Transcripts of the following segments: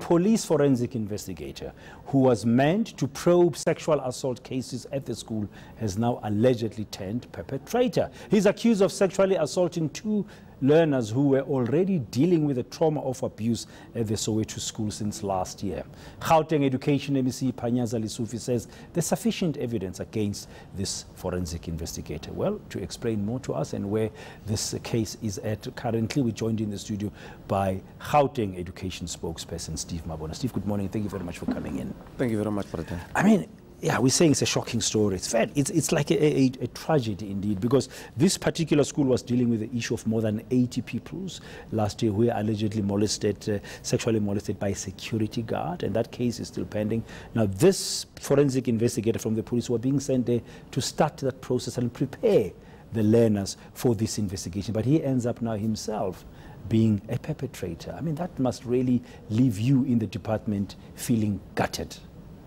police forensic investigator who was meant to probe sexual assault cases at the school has now allegedly turned perpetrator. He's accused of sexually assaulting 2 learners who were already dealing with the trauma of abuse at the Soweto school since last year. Gauteng Education MEC Panyaza Lesufi says there's sufficient evidence against this forensic investigator. Well, to explain more to us and where this case is at currently, we're joined in the studio by Gauteng Education spokesperson Steve Mabona. Steve, good morning. Thank you very much for coming in. Thank you very much for the time. I mean, yeah, we're saying it's a shocking story. It's fair. It's like a tragedy indeed, because this particular school was dealing with the issue of more than 80 pupils last year who were allegedly molested, sexually molested by a security guard, and that case is still pending. Now, this forensic investigator from the police were being sent there to start that process and prepare the learners for this investigation, but he ends up now himself being a perpetrator. I mean, that must really leave you in the department feeling gutted.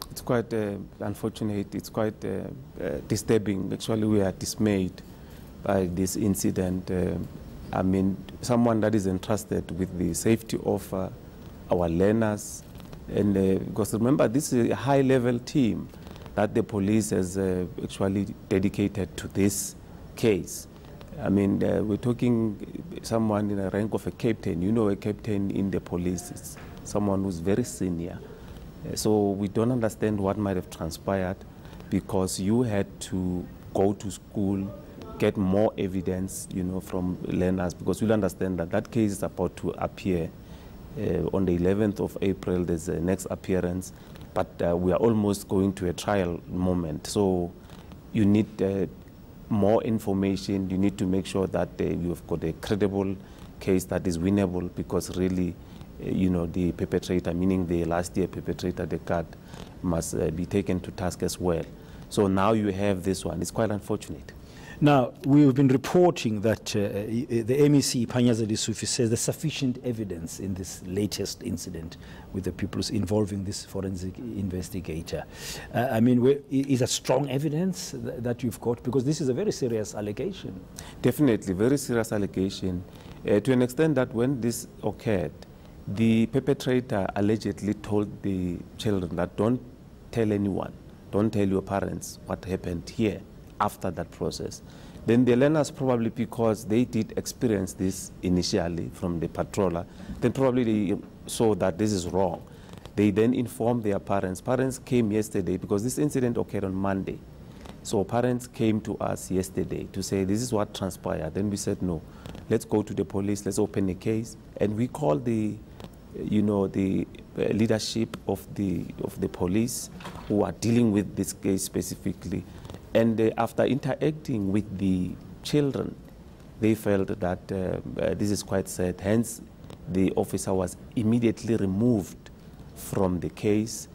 It's quite unfortunate. It's quite disturbing. Actually, we are dismayed by this incident. I mean, someone that is entrusted with the safety of our learners. And because remember, this is a high-level team that the police has actually dedicated to this case. I mean, we're talking someone in the rank of a captain. You know, a captain in the police is someone who's very senior. So we don't understand what might have transpired, because you had to go to school, get more evidence, you know, from learners, because we'll understand that that case is about to appear on the 11th of April. There's a next appearance, but we are almost going to a trial moment. So you need more information. You need to make sure that you've got a credible case that is winnable, because really, you know, the perpetrator, meaning the last year perpetrator, the guard, must be taken to task as well. So now you have this one. It's quite unfortunate. Now, we've been reporting that the MEC, Panyaza Lesufi, says there's sufficient evidence in this latest incident with the pupils involving this forensic investigator. I mean, is that strong evidence that you've got? Because this is a very serious allegation. Definitely, very serious allegation, to an extent that when this occurred, the perpetrator allegedly told the children that don't tell anyone, don't tell your parents what happened here after that process. Then the learners, probably because they did experience this initially from the patroller, then probably they saw that this is wrong. They then informed their parents. Parents came yesterday, because this incident occurred on Monday. So parents came to us yesterday to say, this is what transpired. Then we said, no, let's go to the police, let's open a case. And we called the, you know, the leadership of the police who are dealing with this case specifically. And after interacting with the children, they felt that this is quite sad. Hence, the officer was immediately removed from the case.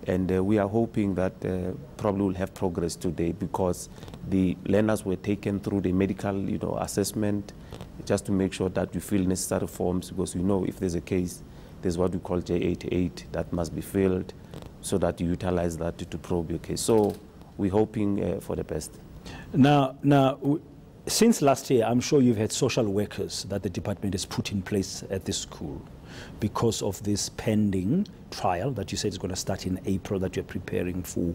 And we are hoping that probably we'll have progress today, because the learners were taken through the medical, you know, assessment, just to make sure that you fill necessary forms, because you know if there's a case, there's what we call J88 that must be filled, so that you utilize that to probe your case. So we're hoping for the best. Now, since last year, I'm sure you've had social workers that the department has put in place at this school because of this pending trial that you said is going to start in April that you're preparing for.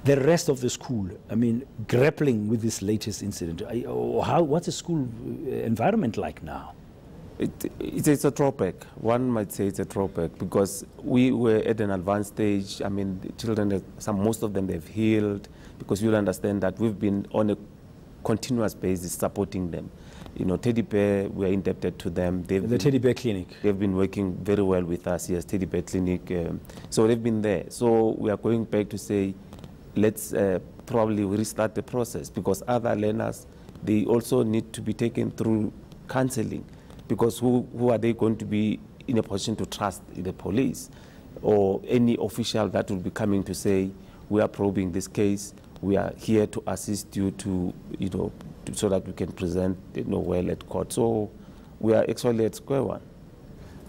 The rest of the school, I mean, grappling with this latest incident, what's the school environment like now? It's a drawback. One might say it's a drawback, because we were at an advanced stage. I mean, the children, most of them, they've healed, because you'll understand that we've been on a continuous basis supporting them. You know, Teddy Bear, we're indebted to them. The Teddy Bear Clinic. They've been working very well with us, yes, Teddy Bear Clinic. So they've been there. So we are going back to say, let's probably restart the process, because other learners, they also need to be taken through counseling, because who are they going to be in a position to trust the police or any official that will be coming to say, we are probing this case, we are here to assist you to, you know, so that we can present, you know, well at court. So we are actually at square one.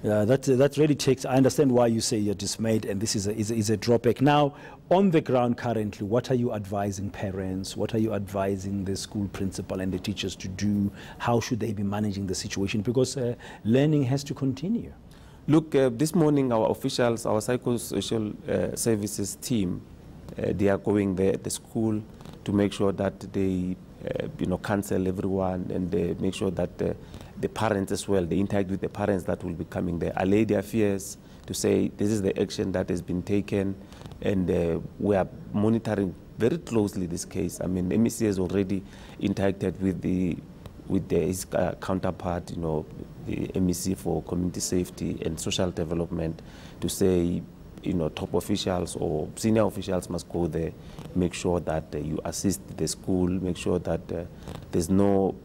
Yeah, that really takes, I understand why you say you're dismayed, and this is a drawback. Now, on the ground currently, what are you advising parents? What are you advising the school principal and the teachers to do? How should they be managing the situation? Because learning has to continue. Look, this morning our officials, our psychosocial services team, they are going there at the school to make sure that they counsel everyone, and they make sure that the parents as well, they interact with the parents that will be coming there, allay their fears, to say this is the action that has been taken, and we are monitoring very closely this case. I mean, MEC has already interacted with his counterpart, the MEC for Community Safety and Social Development, to say, top officials or senior officials must go there, make sure that you assist the school, make sure that there's no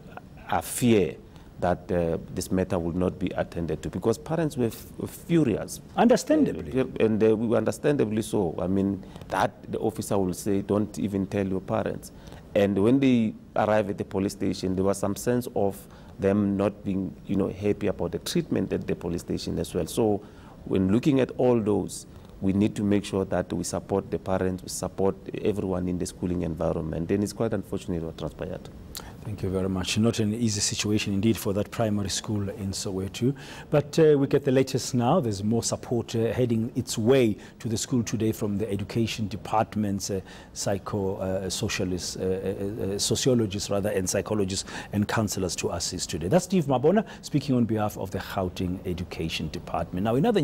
fear that this matter will not be attended to, because parents were furious. Understandably. And understandably so. I mean, that the officer will say, don't even tell your parents. And when they arrive at the police station, there was some sense of them not being, happy about the treatment at the police station as well. So when looking at all those, we need to make sure that we support the parents, we support everyone in the schooling environment. And it's quite unfortunate what transpired. Thank you very much. Not an easy situation indeed for that primary school in Soweto. But we get the latest now. There's more support heading its way to the school today from the education department's sociologists and psychologists and counselors to assist today. That's Steve Mabona speaking on behalf of the Gauteng Education Department. Now, another